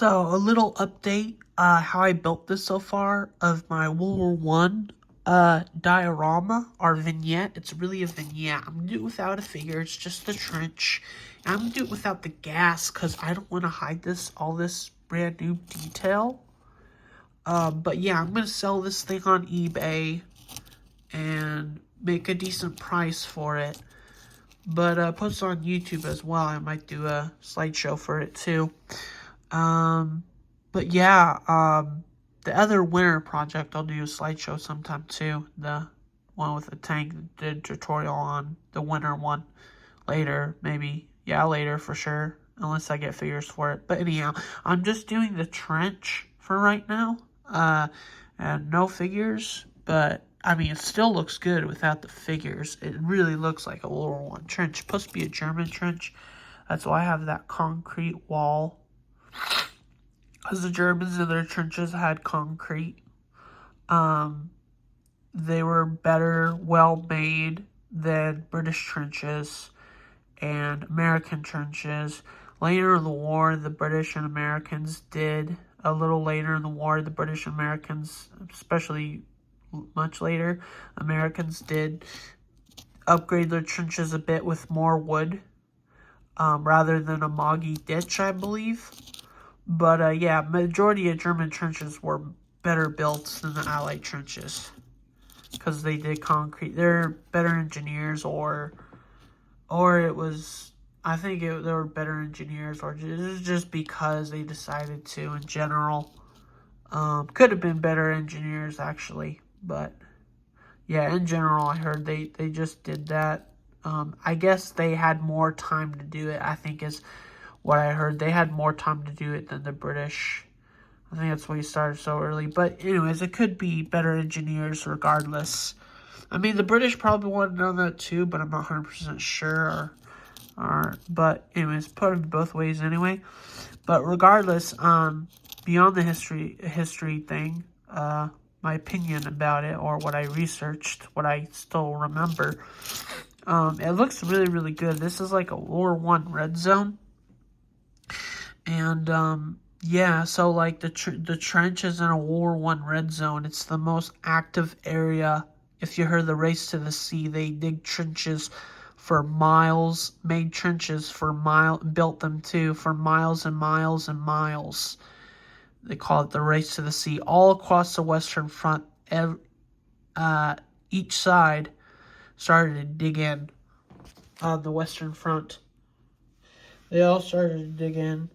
So, a little update, how I built this so far of my World War I, diorama, or vignette. It's really a vignette. I'm gonna do it without a figure, it's just the trench. And I'm gonna do it without the gas, because I don't want to hide all this brand new detail. But yeah, I'm gonna sell this thing on eBay, and make a decent price for it. But, post it on YouTube as well. I might do a slideshow for it, too. But yeah, the other winter project, I'll do a slideshow sometime too. The one with the tank, did tutorial on the winter one later, maybe. Yeah, later for sure, unless I get figures for it. But anyhow, I'm just doing the trench for right now, and no figures, but I mean, it still looks good without the figures. It really looks like a World War I trench. It's supposed to be a German trench. That's why I have that concrete wall. Because the Germans in their trenches had concrete. They were better, well-made than British trenches and American trenches. Later in the war, the British and Americans did. A little later in the war, the British and Americans, especially much later, Americans did upgrade their trenches a bit with more wood, rather than a moggy ditch, I believe. But, yeah, majority of German trenches were better built than the Allied trenches. Because they did concrete. They're better engineers, or it was, I think they were better engineers, or just because they decided to in general. Could have been better engineers, actually. But, yeah, in general, I heard they just did that. I guess they had more time to do it, I think is what I heard. They had more time to do it than the British. I think that's why he started so early. But anyways, it could be better engineers regardless. I mean, the British probably would have done that too, but I'm not 100% sure. But anyways, put it both ways anyway. But regardless, beyond the history thing, my opinion about it, or what I researched, what I still remember, it looks really, really good. This is like a World War I red zone. And, yeah, so like the trench is in a World War I red zone. It's the most active area. If you heard the Race to the Sea, they dig trenches for miles, made trenches for built them too for miles and miles and miles. They call it the Race to the Sea. All across the Western Front, each side started to dig in on the Western Front. They all started to dig in.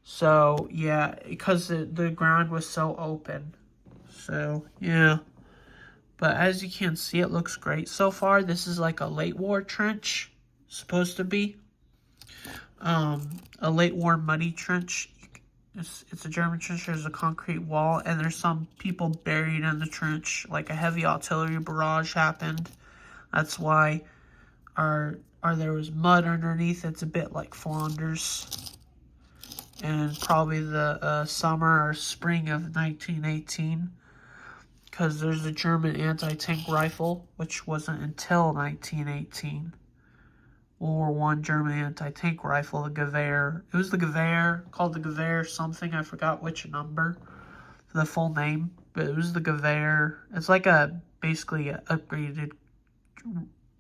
So, yeah, because the ground was so open. So, yeah. But as you can see, it looks great so far. This is like a late war trench, supposed to be. A late war muddy trench. It's a German trench. There's a concrete wall, and there's some people buried in the trench. Like a heavy artillery barrage happened. That's why there was mud underneath. It's a bit like Flanders. And probably the summer or spring of 1918, because there's a German anti-tank rifle, which wasn't until 1918. World War I German anti-tank rifle, the Gewehr. It was the Gewehr, called the Gewehr something, I forgot which number, the full name, but it was the Gewehr. It's like basically a upgraded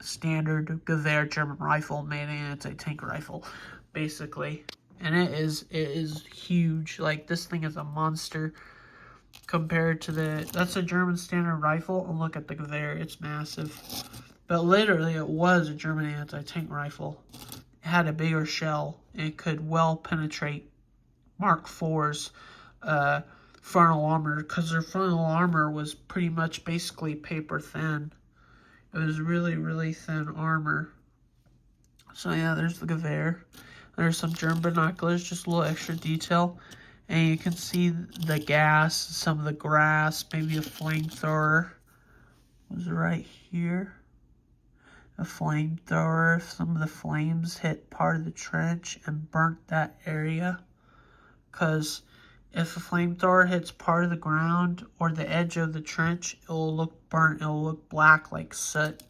standard Gewehr German rifle, made an anti-tank rifle, basically. And it is huge. Like, this thing is a monster compared to that's a German standard rifle. And look at the Gewehr, it's massive. But literally, it was a German anti-tank rifle. It had a bigger shell. It could well penetrate Mark IV's frontal armor, because their frontal armor was pretty much basically paper thin. It was really, really thin armor. So yeah, there's the Gewehr. There's some German binoculars, just a little extra detail. And you can see the gas, some of the grass, maybe a flamethrower was right here. A flamethrower, some of the flames hit part of the trench and burnt that area. Because if a flamethrower hits part of the ground or the edge of the trench, it will look burnt, it will look black like soot.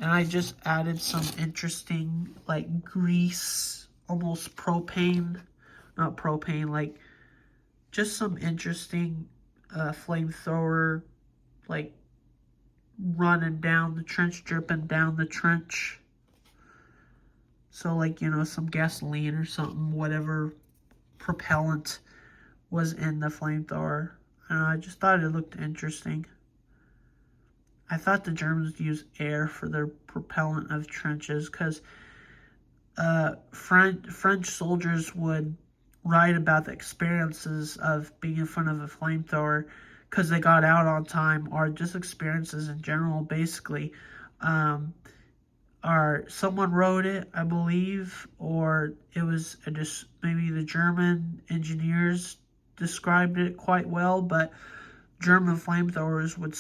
And I just added some interesting, like, grease, almost propane not propane, like just some interesting flamethrower, like running down the trench, dripping down the trench. So like, you know, some gasoline or something, whatever propellant was in the flamethrower. I just thought it looked interesting. I thought the Germans used air for their propellant of trenches because French soldiers would write about the experiences of being in front of a flamethrower because they got out on time, or just experiences in general, basically. Or someone wrote it, I believe, or it was just maybe the German engineers described it quite well, but German flamethrowers would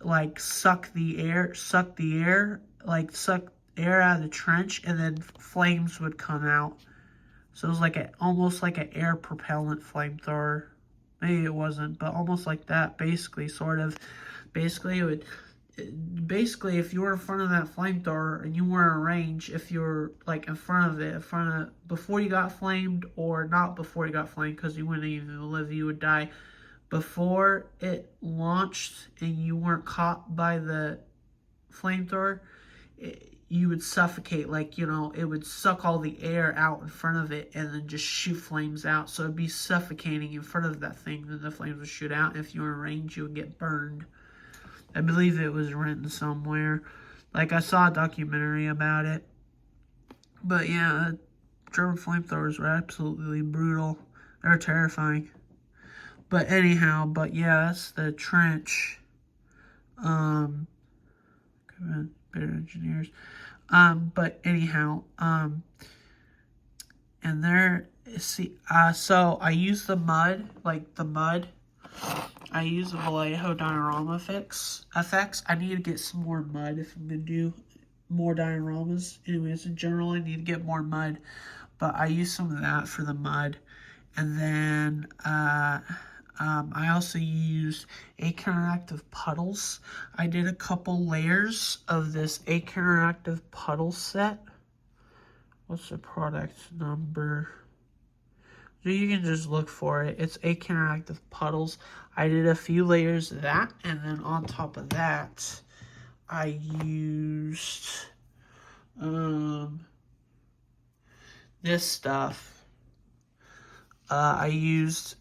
like suck air out of the trench, and then flames would come out. So it was like almost like an air propellant flamethrower. Maybe it wasn't, but almost like that, basically, sort of. Basically, if you were in front of that flamethrower and you were in range, if you were like in front of it, before you got flamed, or not before you got flamed, because you wouldn't even live, you would die. Before it launched and you weren't caught by the flamethrower, you would suffocate. Like, you know, it would suck all the air out in front of it and then just shoot flames out. So it'd be suffocating in front of that thing, then the flames would shoot out. If you were in range, you would get burned. I believe it was written somewhere. Like, I saw a documentary about it. But yeah, German flamethrowers were absolutely brutal. They're terrifying. But anyhow, yeah, that's the trench. Better engineers. But anyhow, and there, so I use the mud, I use the Vallejo diorama effects. I need to get some more mud if I'm going to do more dioramas. Anyways, in general, I need to get more mud. But I use some of that for the mud. And then I also used interactive puddles. I did a couple layers of this interactive puddle set. What's the product number? So you can just look for it. It's interactive puddles. I did a few layers of that, and then on top of that, I used this stuff. I used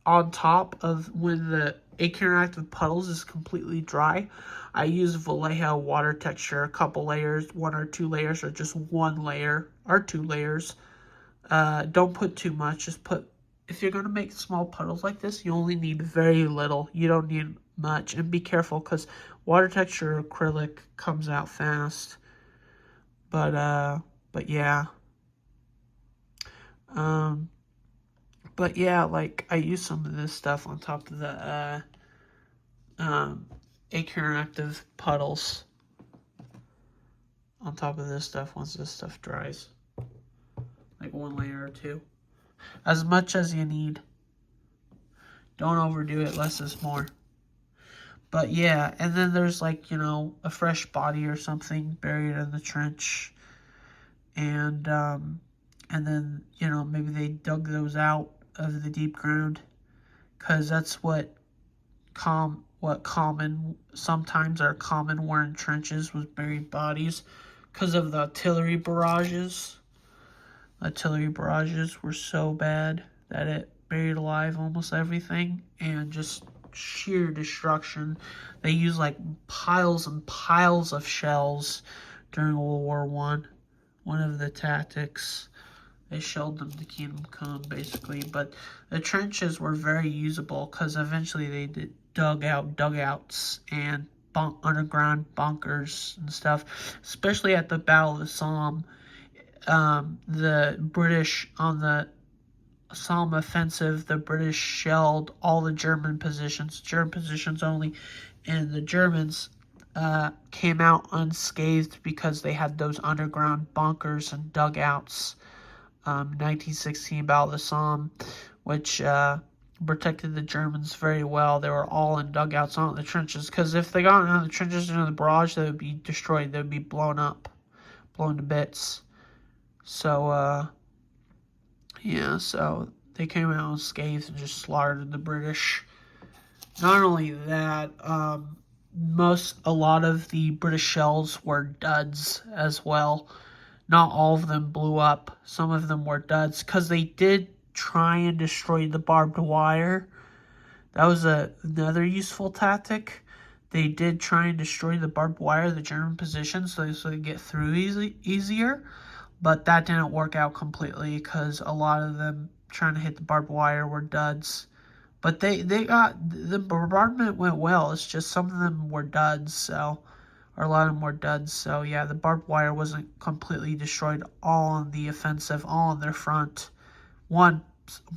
on top of when the interactive puddles is completely dry, I use Vallejo water texture, a couple layers, 1 or 2 layers, or just 1 layer or 2 layers. Don't put too much. Just put, if you're going to make small puddles like this, you only need very little. You don't need much. And be careful, because water texture acrylic comes out fast. But yeah. But yeah, like, I use some of this stuff on top of the interactive puddles. On top of this stuff, once this stuff dries. Like 1 layer or 2. As much as you need. Don't overdo it, less is more. But yeah, and then there's like, you know, a fresh body or something buried in the trench. And then, you know, maybe they dug those out of the deep ground, because that's what sometimes are common were in trenches, was buried bodies, because of the artillery barrages. Artillery barrages were so bad that it buried alive almost everything, and just sheer destruction. They used like piles and piles of shells during World War I. One of the tactics. They shelled them to keep them calm, basically. But the trenches were very usable, because eventually they dug out dugouts and underground bunkers and stuff. Especially at the Battle of the Somme. The British, on the Somme offensive, the British shelled all the German positions only. And the Germans came out unscathed because they had those underground bunkers and dugouts. 1916 Battle of the Somme, which protected the Germans very well. They were all in dugouts, not in the trenches, because if they got into the trenches, into the barrage, they would be destroyed. They would be blown up, blown to bits. So, Yeah, so they came out unscathed and just slaughtered the British. Not only that, a lot of the British shells were duds as well. Not all of them blew up. Some of them were duds because they did try and destroy the barbed wire. That was another useful tactic. They did try and destroy the barbed wire, the German position, so they could get through easier. But that didn't work out completely because a lot of them trying to hit the barbed wire were duds. But the bombardment went well. It's just some of them were duds, or a lot of them were duds. So yeah, the barbed wire wasn't completely destroyed all on the offensive, all on their front. One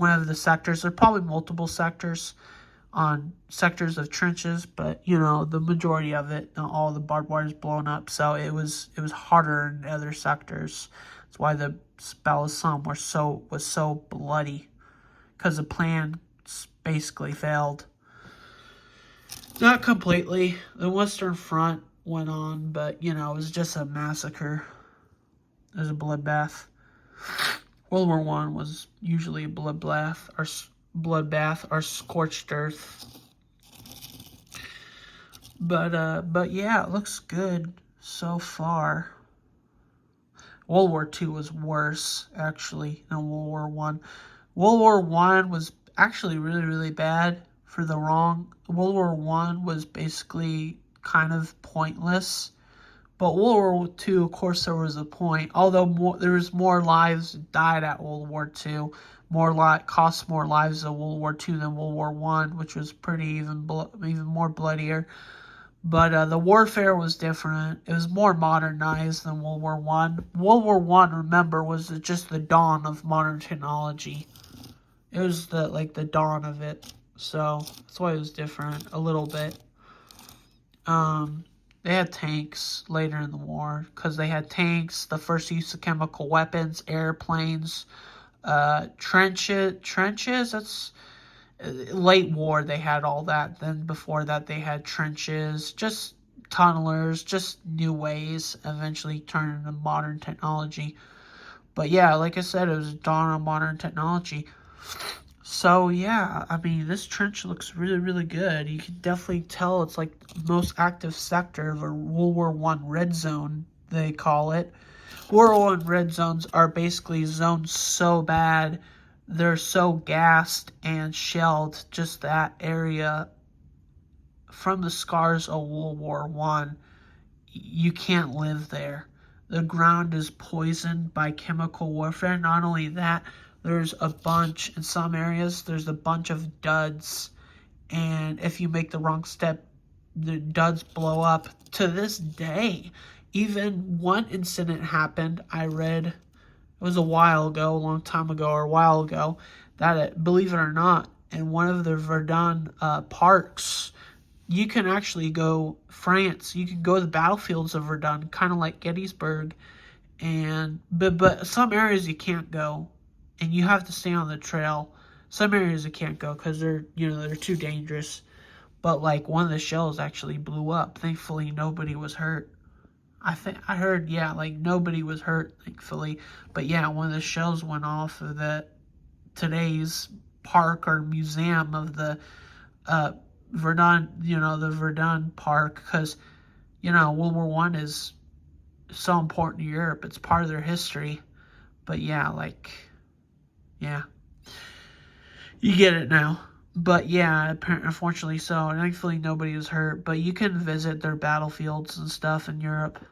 of the sectors, there are probably multiple sectors on sectors of trenches, but the majority of it, all the barbed wire is blown up. So it was harder in other sectors. That's why the Battle of Somme was so bloody, because the plan basically failed. Not completely. The Western Front went on, but it was just a massacre. It was a bloodbath. World War I was usually a bloodbath or scorched earth. But yeah, it looks good so far. World War II was worse, actually, than World War I. World War I was actually really, really bad for the wrong. World War I was basically kind of pointless. But World War II, of course, there was a point. Although there was more lives died at World War II, cost more lives at World War II than World War I, which was pretty even more bloodier. But the warfare was different. It was more modernized than World War I. World War I, remember, was just the dawn of modern technology. It was the dawn of it. So that's why it was different a little bit. They had tanks later in the war because they had tanks, the first use of chemical weapons, airplanes, trenches. That's late war. They had all that. Then before that, they had trenches, just tunnelers, just new ways. Eventually turned into modern technology. But yeah, like I said, it was a dawn of modern technology. So yeah, I mean, this trench looks really, really good. You can definitely tell it's like the most active sector of a World War I red zone, they call it. World War I red zones are basically zones so bad, they're so gassed and shelled, just that area from the scars of World War I. You can't live there. The ground is poisoned by chemical warfare. Not only that, there's in some areas, there's a bunch of duds. And if you make the wrong step, the duds blow up. To this day, even one incident happened, I read, it was a long time ago, that believe it or not, in one of the Verdun parks, you can actually go you can go to the battlefields of Verdun, kind of like Gettysburg, but some areas you can't go, and you have to stay on the trail. Some areas you can't go because they're too dangerous. But one of the shells actually blew up. Thankfully, nobody was hurt. I heard, yeah, nobody was hurt, thankfully. But yeah, one of the shells went off of today's park or museum of the Verdun, the Verdun Park, because, World War I is so important to Europe. It's part of their history. But yeah, yeah. You get it now. But yeah, unfortunately so. And thankfully nobody was hurt. But you can visit their battlefields and stuff in Europe.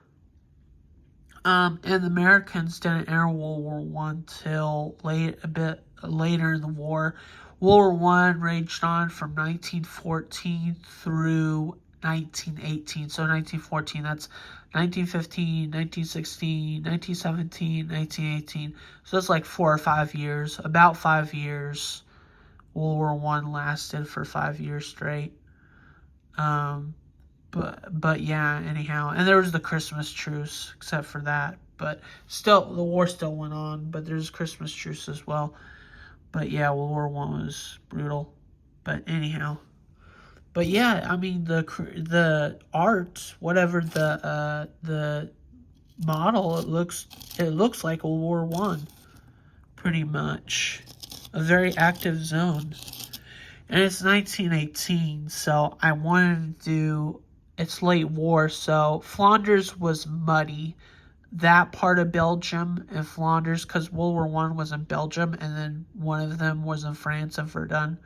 And the Americans didn't enter World War I till a bit later in the war. World War I raged on from 1914 through 1918. So 1914, that's 1915, 1916, 1917, 1918. So that's 4 or 5 years, about 5 years. World War I lasted for 5 years straight. But yeah, anyhow. And there was the Christmas truce, except for that. But still, the war still went on, but there's Christmas truce as well. But yeah, World War I was brutal. But anyhow. But yeah, I mean, the art, whatever the model, it looks like World War I. pretty much. A very active zone. And it's 1918, so I wanted to do... It's late war, so Flanders was muddy. That part of Belgium and Flanders, because World War I was in Belgium, and then one of them was in France at Verdun.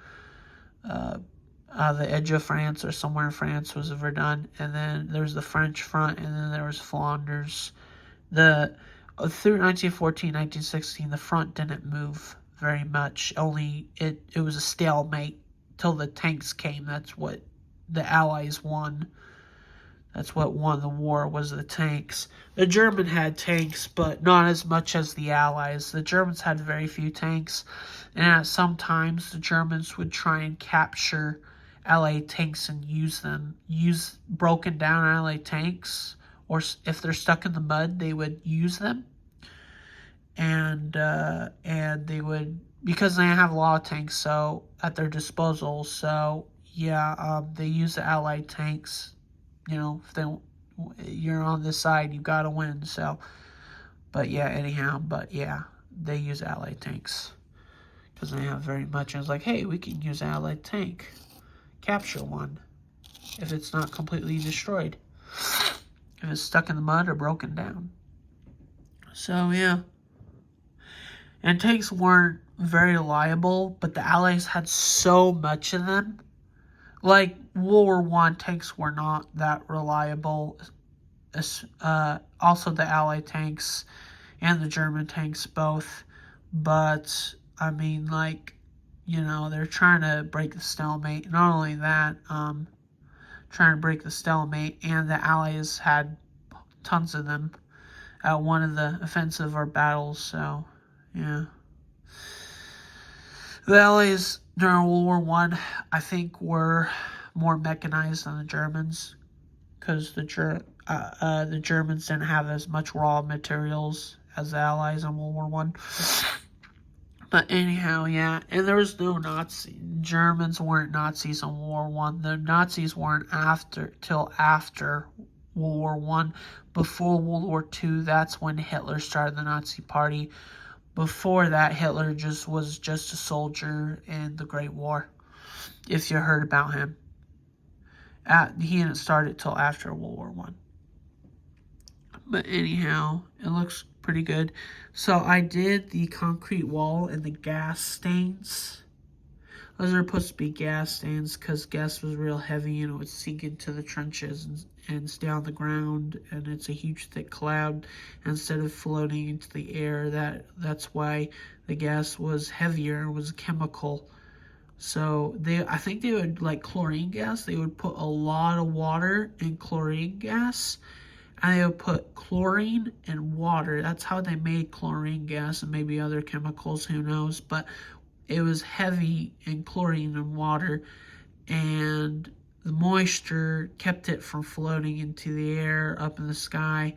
The edge of France or somewhere in France was Verdun, and then there was the French front, and then there was Flanders. Through 1914, 1916, the front didn't move very much. Only it was a stalemate till the tanks came. That's what the Allies won. That's what won the war, was the tanks. The German had tanks, but not as much as the Allies. The Germans had very few tanks, and at some times the Germans would try and capture Allied tanks and use broken down Allied tanks, or if they're stuck in the mud, they would use them. And they would, because they have a lot of tanks at their disposal. So yeah, they use the Allied tanks. You know, you're on this side, you gotta win. So, but yeah, they use Allied tanks because they have very much. And it's like, hey, we can use Allied tank, capture one if it's not completely destroyed, if it's stuck in the mud or broken down. So yeah. And tanks weren't very reliable, but the Allies had so much of them. Like, World War I tanks were not that reliable. Also, the Allied tanks and the German tanks both. But, I mean, like, you know, they're trying to break the stalemate. Not only that, trying to break the stalemate, and the Allies had tons of them at one of the offensive or battles. So, yeah. The Allies during World War I, I think, were more mechanized than the Germans, because the Germans didn't have as much raw materials as the Allies in World War I. But anyhow, yeah, and there was no Nazi. Germans weren't Nazis in World War I. The Nazis weren't till after World War I. Before World War II, that's when Hitler started the Nazi Party. Before that, Hitler was just a soldier in the Great War, if you heard about him. He didn't start it till after World War I. But anyhow, it looks pretty good. So I did the concrete wall and the gas stains. Those are supposed to be gas stains because gas was real heavy and it would sink into the trenches and stay on the ground, and it's a huge thick cloud. Instead of floating into the air, that's why the gas was heavier and was a chemical. So I think they would, like chlorine gas, they would put a lot of water in chlorine gas, and they would put chlorine and water. That's how they made chlorine gas, and maybe other chemicals, who knows. But it was heavy in chlorine and water, and the moisture kept it from floating into the air up in the sky,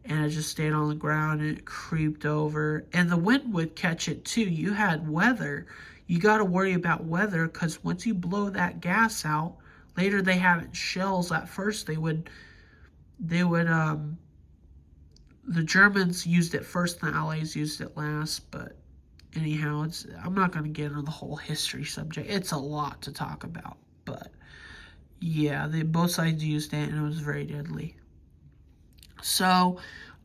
and it just stayed on the ground and it creeped over. And the wind would catch it too. You had weather. You got to worry about weather, because once you blow that gas out, later they have it in shells. At first the Germans used it first and the Allies used it last. But anyhow, I'm not going to get into the whole history subject. It's a lot to talk about. But yeah, both sides used it, and it was very deadly. So,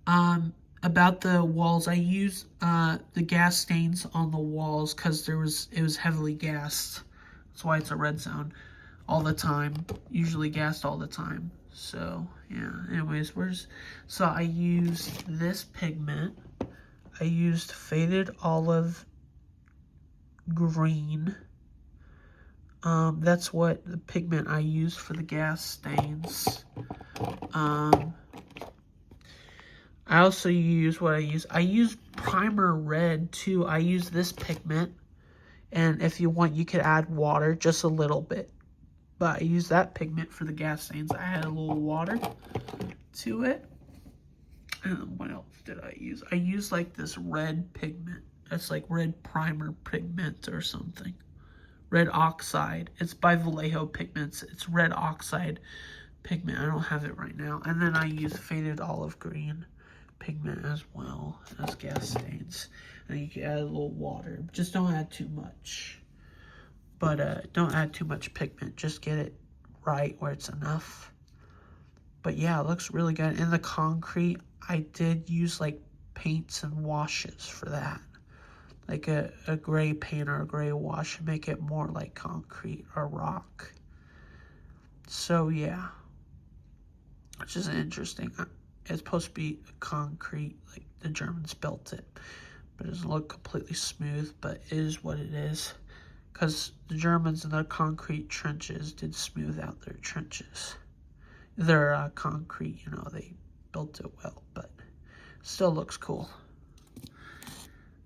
about the walls, I used the gas stains on the walls because it was heavily gassed. That's why it's a red zone all the time. Usually gassed all the time. So yeah. Anyways, so I used this pigment. I used faded olive green. That's what the pigment I used for the gas stains. I also use I use primer red too. I use this pigment, and if you want, you could add water, just a little bit. But I use that pigment for the gas stains. I add a little water to it. And what else did I use? I used like this red pigment. That's like red primer pigment or something. Red oxide. It's by Vallejo Pigments. It's red oxide pigment. I don't have it right now. And then I use faded olive green pigment as well as gas stains. And you can add a little water. Just don't add too much. But don't add too much pigment. Just get it right where it's enough. But yeah, it looks really good. In the concrete, I did use like paints and washes for that. Like a gray paint or a gray wash to make it more like concrete or rock. So yeah, which is interesting. It's supposed to be concrete, like the Germans built it. But it doesn't look completely smooth, but it is what it is. Because the Germans in their concrete trenches did smooth out their trenches. Their concrete, you know, they built it well, but still looks cool.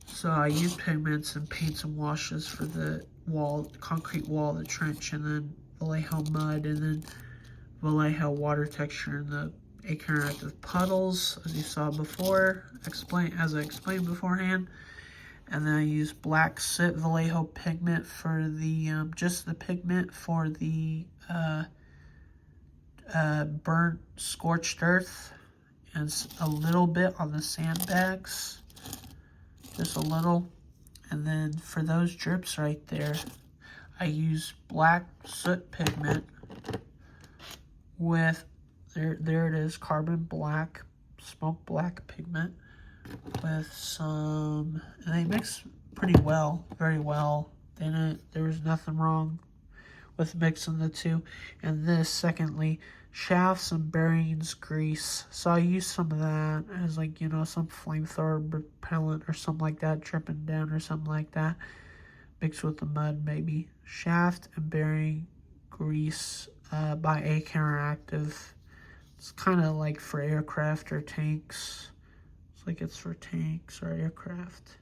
So I used pigments and paints and washes for the wall, concrete wall of the trench, and then Vallejo mud, and then Vallejo water texture in the interactive puddles, as you saw before, as I explained beforehand. And then I used black soot Vallejo pigment for the, just the pigment for the burnt scorched earth, and a little bit on the sandbags, just a little. And then for those drips right there, I used black soot pigment with, there it is, carbon black, smoke black pigment with some, and they mix pretty well, very well. There was nothing wrong with mixing the two. And this, secondly, shafts and bearings grease. So I used some of that as, like, you know, some flamethrower repellent or something like that, dripping down or something like that, mixed with the mud maybe. Shaft and bearing grease by AK Interactive. It's kind of like for aircraft or tanks. It's like it's for tanks or aircraft.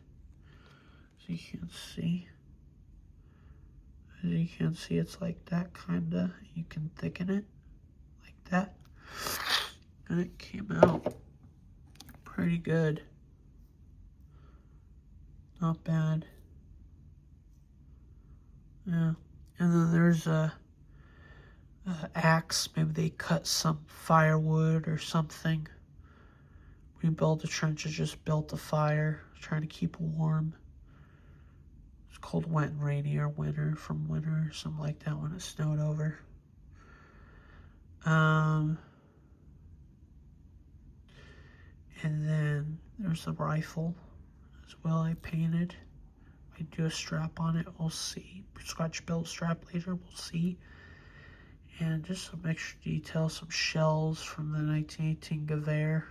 As you can see. As you can see, it's like that kind of. You can thicken it like that. And it came out pretty good. Not bad. Yeah. And then there's a axe. Maybe they cut some firewood or something. Rebuilt the trenches, just built a fire, trying to keep it warm. It's cold, wet, and rainy, or winter, from winter, or something like that when it snowed over. And then there's the rifle as well. I painted. I do a strap on it. We'll see. Scotch built strap later. We'll see. And just some extra details, some shells from the 1918 Gewehr.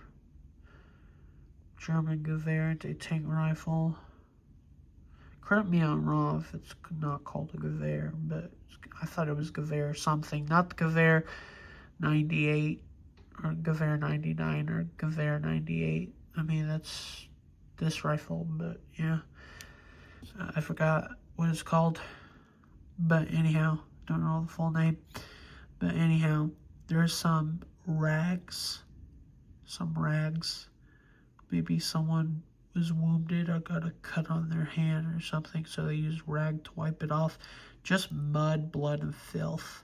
German Gewehr anti-tank rifle. Correct me if I'm wrong if it's not called a Gewehr, but I thought it was Gewehr something. Not the Gewehr 98 or Gewehr 99 or Gewehr 98. I mean, that's this rifle, but yeah. I forgot what it's called. But anyhow, don't know the full name. But anyhow, there's some rags. Maybe someone was wounded or got a cut on their hand or something, so they used rag to wipe it off. Just mud, blood, and filth.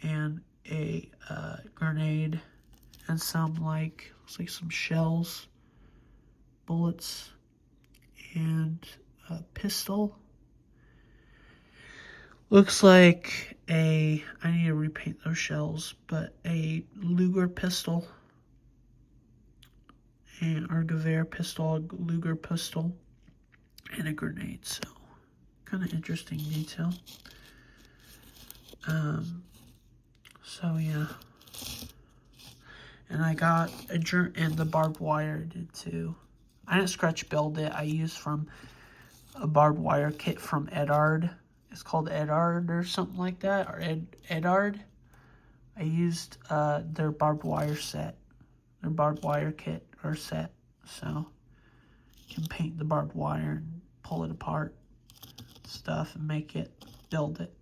And a grenade and some, like, looks like some shells, bullets, and a pistol. Looks like I need to repaint those shells, but a Luger pistol, or Gewehr pistol, Luger pistol, and a grenade. So, kind of interesting detail. So yeah. And I got and the barbed wire did too. I didn't scratch build it. I used from a barbed wire kit from Edard. It's called Edard or something like that, or Edard. I used their barbed wire set, their barbed wire kit or set. So you can paint the barbed wire and pull it apart, stuff, and build it.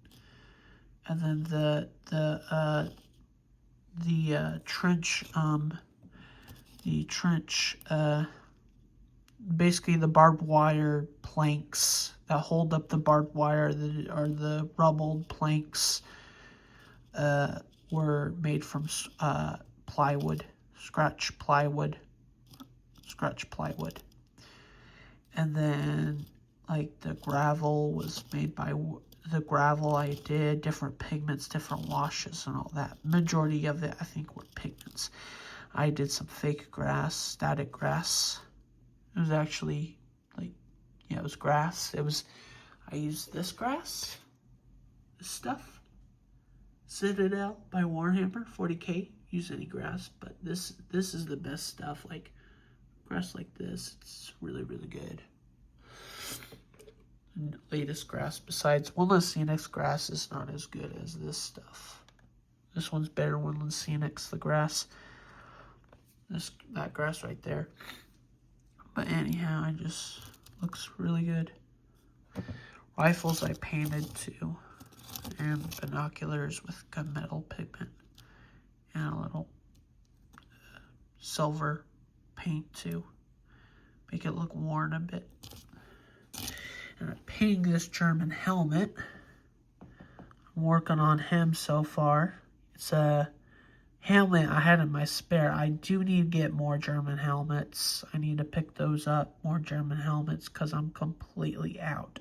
And then the trench, basically the barbed wire planks that hold up the barbed wire, or the rubbled planks, were made from plywood, scratch plywood. And then, like, the gravel was made by the gravel I did, different pigments, different washes, and all that. Majority of it, I think, were pigments. I did some fake grass, static grass. It was actually, like, yeah, it was grass. I used this grass, this stuff. Citadel by Warhammer, 40K. Use any grass, but this is the best stuff. Like, grass like this, it's really, really good. And latest grass, besides Woodland Scenics grass, is not as good as this stuff. This one's better. Woodland Scenics, the grass. That grass right there. But anyhow, it just looks really good. Rifles I painted too, and binoculars with gunmetal pigment and a little silver paint to make it look worn a bit. And I'm painting this German helmet. I'm working on him so far. It's a helmet I had in my spare. I do need to get more German helmets. I need to pick those up, more German helmets, because I'm completely out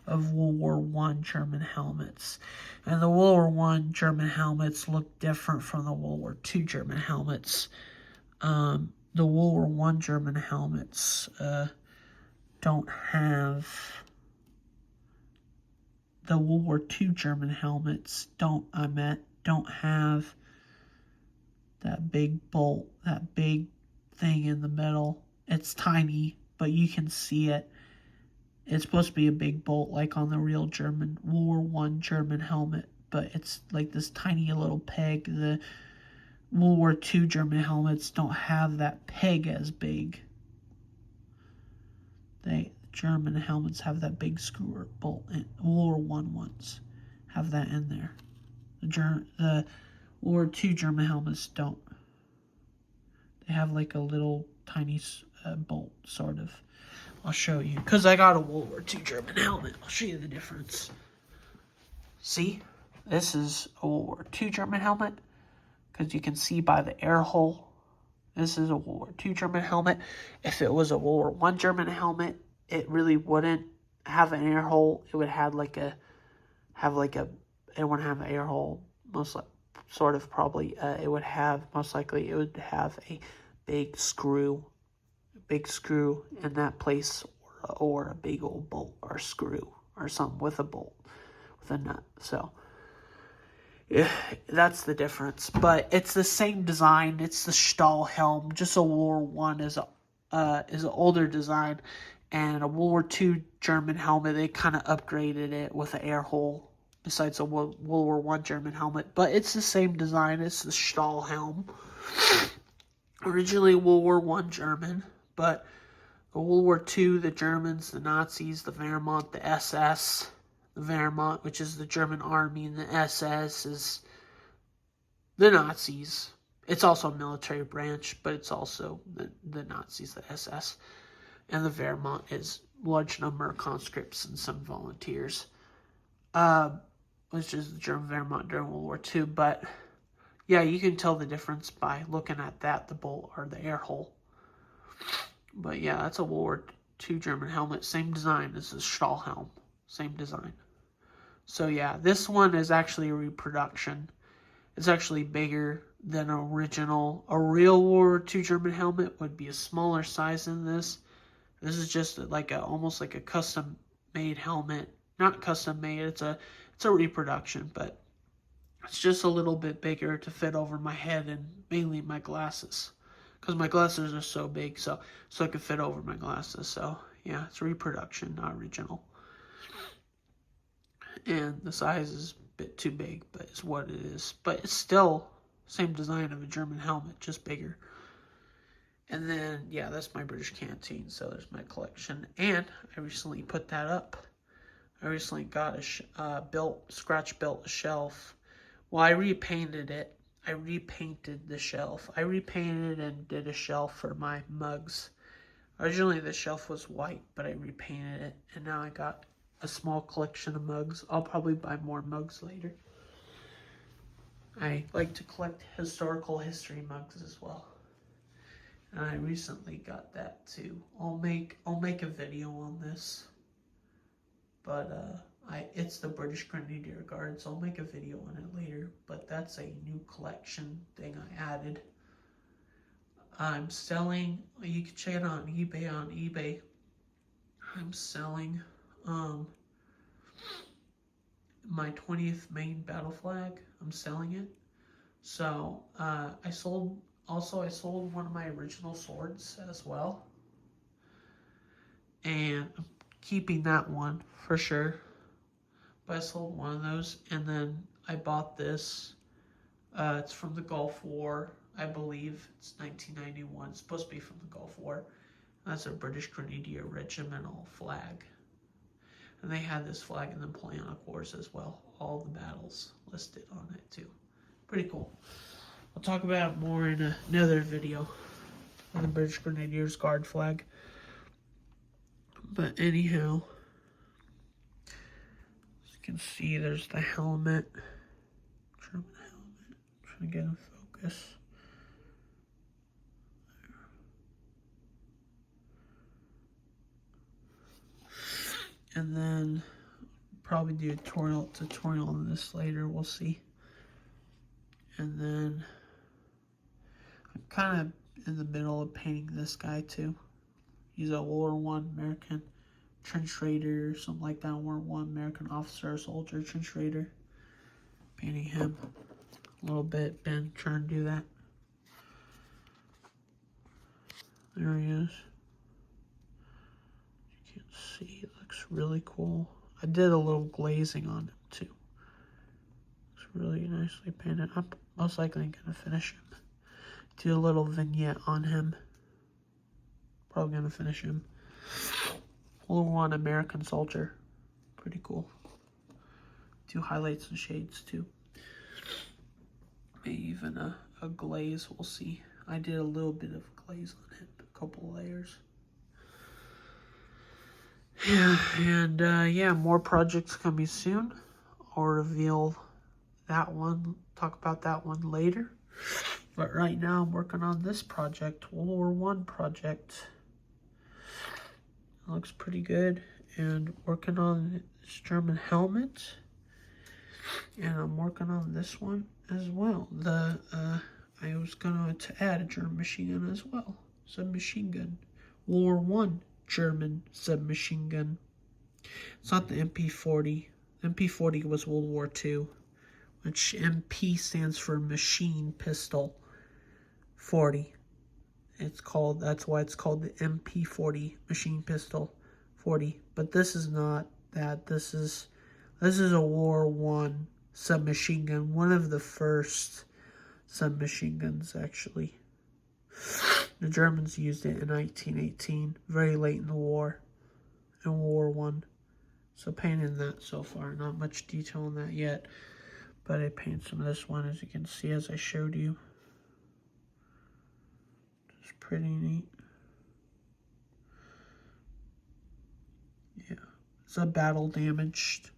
of World War I German helmets. And the World War I German helmets look different from the World War II German helmets. The World War I German helmets don't have... The World War II German helmets don't have that big bolt, that big thing in the middle. It's tiny, but you can see it. It's supposed to be a big bolt like on the real German World War I German helmet, but it's like this tiny little peg. The World War II German helmets don't have that peg as big. The German helmets have that big screw bolt. And World War I ones have that in there. The World War II German helmets don't. They have like a little tiny bolt, sort of. I'll show you, because I got a World War II German helmet. I'll show you the difference. See? This is a World War II German helmet, because you can see by the air hole. This is a World War II German helmet. If it was a World War I German helmet, it really wouldn't have an air hole. It would it wouldn't have an air hole. Most likely it would have a big screw in that place, or a big old bolt or screw or something with a bolt, with a nut. So yeah, that's the difference. But it's the same design. It's the Stahl helm. Just a World War I is an older design, and a World War II German helmet, they kind of upgraded it with an air hole. Besides a World War I German helmet. But it's the same design. It's the Stahl helm. Originally World War I German. But the World War II, the Germans, the Nazis, the Wehrmacht, the SS. The Wehrmacht, which is the German army, and the SS is the Nazis. It's also a military branch, but it's also the Nazis, the SS. And the Wehrmacht is a large number of conscripts and some volunteers. Which is the German Wehrmacht during World War II. But yeah, you can tell the difference by looking at that, the bolt or the air hole. But yeah, that's a World War II German helmet. Same design as the Stahl helm. Same design. So yeah, this one is actually a reproduction. It's actually bigger than original. A real World War II German helmet would be a smaller size than this. This is just like almost like a custom made helmet. Not custom made, it's a reproduction, but it's just a little bit bigger to fit over my head and mainly my glasses, because my glasses are so big, so it can fit over my glasses. So yeah, it's a reproduction, not original. And the size is a bit too big, but it's what it is. But it's still same design of a German helmet, just bigger. And then yeah, that's my British canteen. So there's my collection, and I recently put that up. I recently got scratch built a shelf. Well, I repainted it. I repainted the shelf. I repainted and did a shelf for my mugs. Originally the shelf was white, but I repainted it, and now I got a small collection of mugs. I'll probably buy more mugs later. I like to collect historical history mugs as well. And I recently got that too. I'll make a video on this. But it's the British Grenadier Guards. I'll make a video on it later. But that's a new collection thing I added. I'm selling, you can check it out on eBay. I'm selling my 20th Maine battle flag. I'm selling it. So I sold one of my original swords as well. And I'm keeping that one for sure. But I sold one of those, and then I bought this. It's from the Gulf War, I believe. It's 1991. It's supposed to be from the Gulf War. That's a British Grenadier Regimental flag. And they had this flag in the Napoleonic Wars as well. All the battles listed on it too. Pretty cool. I'll talk about it more in another video on the British Grenadiers Guard flag. But anyhow, as you can see, there's the helmet. German helmet. I'm trying to get in focus. And then probably do a tutorial on this later. We'll see. And then I'm kind of in the middle of painting this guy too. He's a World War I American trench raider or something like that. World War I American officer, soldier, trench raider. Painting him a little bit. Been trying to do that. There he is. You can see, it looks really cool. I did a little glazing on him too. Looks really nicely painted. I'm most likely gonna finish him. Do a little vignette on him. Probably gonna finish him. World War I American soldier. Pretty cool. Do highlights and shades too. Maybe even a glaze, we'll see. I did a little bit of glaze on him, a couple layers. Yeah, and yeah, more projects coming soon. I'll reveal that one, talk about that one later. But right now I'm working on this project, World War I project. It looks pretty good. And working on this German helmet. And I'm working on this one as well. I was going to add a German machine gun as well. Submachine gun. World War I German submachine gun. It's not the MP40. MP40 was World War II, which MP stands for machine pistol 40. That's why it's called the MP40 machine pistol 40. But this is not that. This is a World War I submachine gun. One of the first submachine guns, actually. The Germans used it in 1918, very late in the war, in World War I. So painting that so far, not much detail on that yet, but I painted some of this one, as you can see, as I showed you. It's pretty neat. Yeah, it's a battle damaged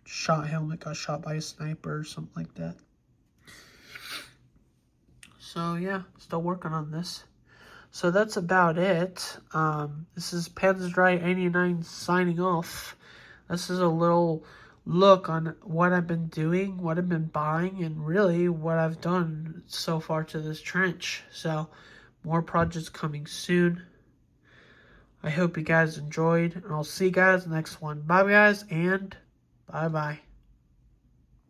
shot helmet, got shot by a sniper or something like that. So yeah, still working on this. So that's about it. This is Panzerite89 signing off. This is a little look on what I've been doing, what I've been buying, and really what I've done so far to this trench. So more projects coming soon. I hope you guys enjoyed, and I'll see you guys next one. Bye guys, and bye-bye.